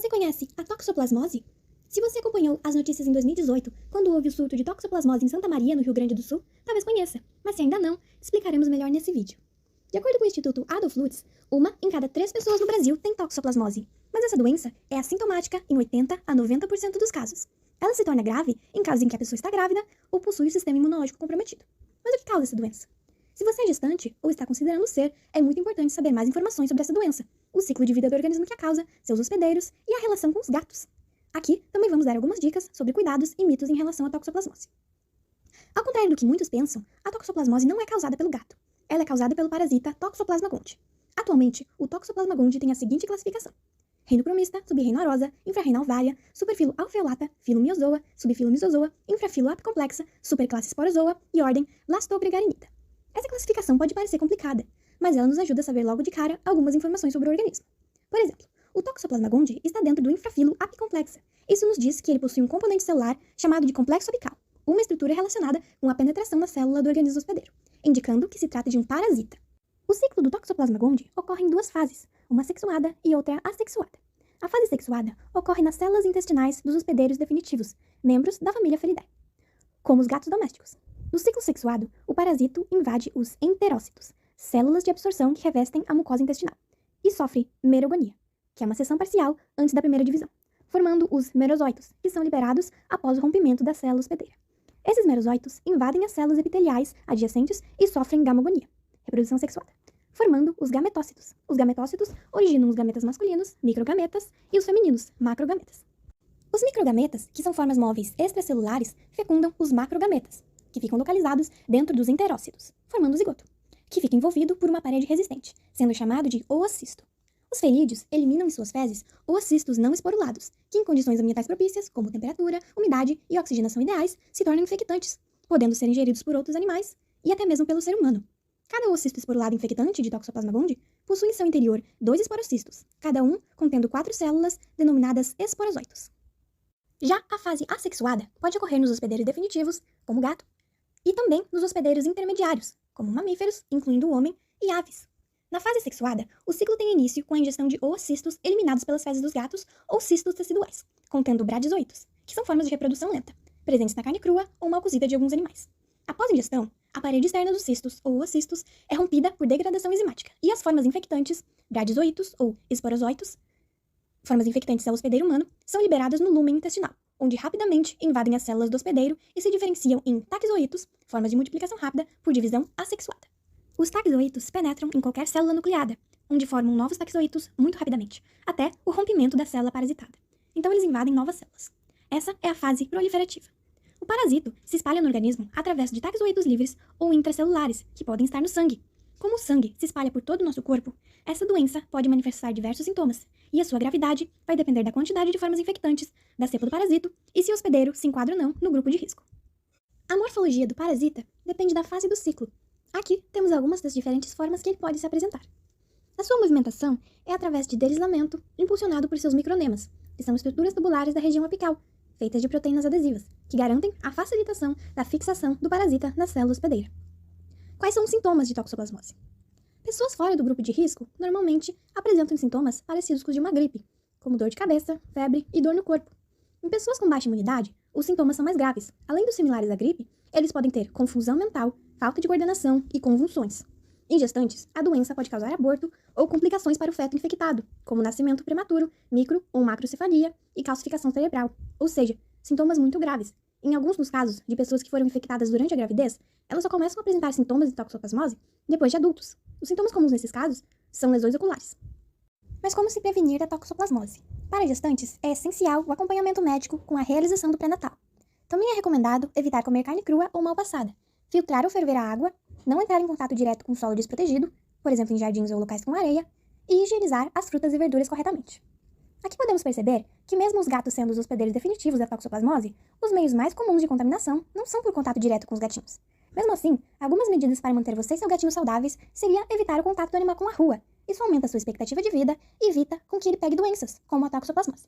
Você conhece a toxoplasmose? Se você acompanhou as notícias em 2018, quando houve o surto de toxoplasmose em Santa Maria, no Rio Grande do Sul, talvez conheça, mas se ainda não, explicaremos melhor nesse vídeo. De acordo com o Instituto Adolf Lutz, 1 em cada 3 pessoas no Brasil tem toxoplasmose, mas essa doença é assintomática em 80 a 90% dos casos. Ela se torna grave em casos em que a pessoa está grávida ou possui o sistema imunológico comprometido. Mas o que causa essa doença? Se você é gestante ou está considerando ser, é muito importante saber mais informações sobre essa doença, o ciclo de vida do organismo que a causa, seus hospedeiros e a relação com os gatos. Aqui também vamos dar algumas dicas sobre cuidados e mitos em relação à toxoplasmose. Ao contrário do que muitos pensam, a toxoplasmose não é causada pelo gato. Ela é causada pelo parasita Toxoplasma gondii. Atualmente, o Toxoplasma gondii tem a seguinte classificação: reino cromista, subreino arosa, infrarreino alvária, superfilo alveolata, filo miozoa, subfilo misozoa, infrafilo apicomplexa, superclasse sporozoa e ordem Lastogregarinida. Essa classificação pode parecer complicada, mas ela nos ajuda a saber logo de cara algumas informações sobre o organismo. Por exemplo, o Toxoplasma gondii está dentro do infrafilo apicomplexa. Isso nos diz que ele possui um componente celular chamado de complexo apical, uma estrutura relacionada com a penetração na célula do organismo hospedeiro, indicando que se trata de um parasita. O ciclo do Toxoplasma gondii ocorre em duas fases, uma sexuada e outra assexuada. A fase sexuada ocorre nas células intestinais dos hospedeiros definitivos, membros da família Felidae, como os gatos domésticos. No ciclo sexuado, o parasito invade os enterócitos, células de absorção que revestem a mucosa intestinal, e sofre merogonia, que é uma seção parcial antes da primeira divisão, formando os merozóitos, que são liberados após o rompimento da célula hospedeira. Esses merozóitos invadem as células epiteliais adjacentes e sofrem gamogonia, reprodução sexuada, formando os gametócitos. Os gametócitos originam os gametas masculinos, microgametas, e os femininos, macrogametas. Os microgametas, que são formas móveis extracelulares, fecundam os macrogametas, que ficam localizados dentro dos enterócitos, formando o zigoto, que fica envolvido por uma parede resistente, sendo chamado de oocisto. Os felídeos eliminam em suas fezes oocistos não esporulados, que em condições ambientais propícias, como temperatura, umidade e oxigenação ideais, se tornam infectantes, podendo ser ingeridos por outros animais e até mesmo pelo ser humano. Cada oocisto esporulado infectante de Toxoplasma gondii possui em seu interior 2 esporocistos, cada um contendo 4 células denominadas esporozóitos. Já a fase assexuada pode ocorrer nos hospedeiros definitivos, como o gato, e também nos hospedeiros intermediários, como mamíferos, incluindo o homem, e aves. Na fase sexuada, o ciclo tem início com a ingestão de oocistos eliminados pelas fezes dos gatos ou cistos teciduais, contendo bradizoitos, que são formas de reprodução lenta, presentes na carne crua ou mal cozida de alguns animais. Após a ingestão, a parede externa dos cistos ou oocistos é rompida por degradação enzimática, e as formas infectantes, bradizoitos ou esporozoitos, formas infectantes ao hospedeiro humano, são liberadas no lúmen intestinal, onde rapidamente invadem as células do hospedeiro e se diferenciam em taxoítos, formas de multiplicação rápida por divisão assexuada. Os taxoítos penetram em qualquer célula nucleada, onde formam novos taxoítos muito rapidamente, até o rompimento da célula parasitada. Então eles invadem novas células. Essa é a fase proliferativa. O parasito se espalha no organismo através de taxoítos livres ou intracelulares, que podem estar no sangue. Como o sangue se espalha por todo o nosso corpo, essa doença pode manifestar diversos sintomas, e a sua gravidade vai depender da quantidade de formas infectantes, da cepa do parasito e se o hospedeiro se enquadra ou não no grupo de risco. A morfologia do parasita depende da fase do ciclo. Aqui temos algumas das diferentes formas que ele pode se apresentar. A sua movimentação é através de deslizamento, impulsionado por seus micronemas, que são estruturas tubulares da região apical, feitas de proteínas adesivas, que garantem a facilitação da fixação do parasita na célula hospedeira. Quais são os sintomas de toxoplasmose? Pessoas fora do grupo de risco normalmente apresentam sintomas parecidos com os de uma gripe, como dor de cabeça, febre e dor no corpo. Em pessoas com baixa imunidade, os sintomas são mais graves. Além dos similares à gripe, eles podem ter confusão mental, falta de coordenação e convulsões. Em gestantes, a doença pode causar aborto ou complicações para o feto infectado, como nascimento prematuro, micro ou macrocefalia e calcificação cerebral, ou seja, sintomas muito graves. Em alguns dos casos de pessoas que foram infectadas durante a gravidez, elas só começam a apresentar sintomas de toxoplasmose depois de adultos. Os sintomas comuns nesses casos são lesões oculares. Mas como se prevenir da toxoplasmose? Para gestantes, é essencial o acompanhamento médico com a realização do pré-natal. Também é recomendado evitar comer carne crua ou mal passada, filtrar ou ferver a água, não entrar em contato direto com solo desprotegido, por exemplo em jardins ou locais com areia, e higienizar as frutas e verduras corretamente. Aqui podemos perceber que mesmo os gatos sendo os hospedeiros definitivos da toxoplasmose, os meios mais comuns de contaminação não são por contato direto com os gatinhos. Mesmo assim, algumas medidas para manter você e seu gatinho saudáveis seria evitar o contato do animal com a rua. Isso aumenta a sua expectativa de vida e evita com que ele pegue doenças, como a toxoplasmose.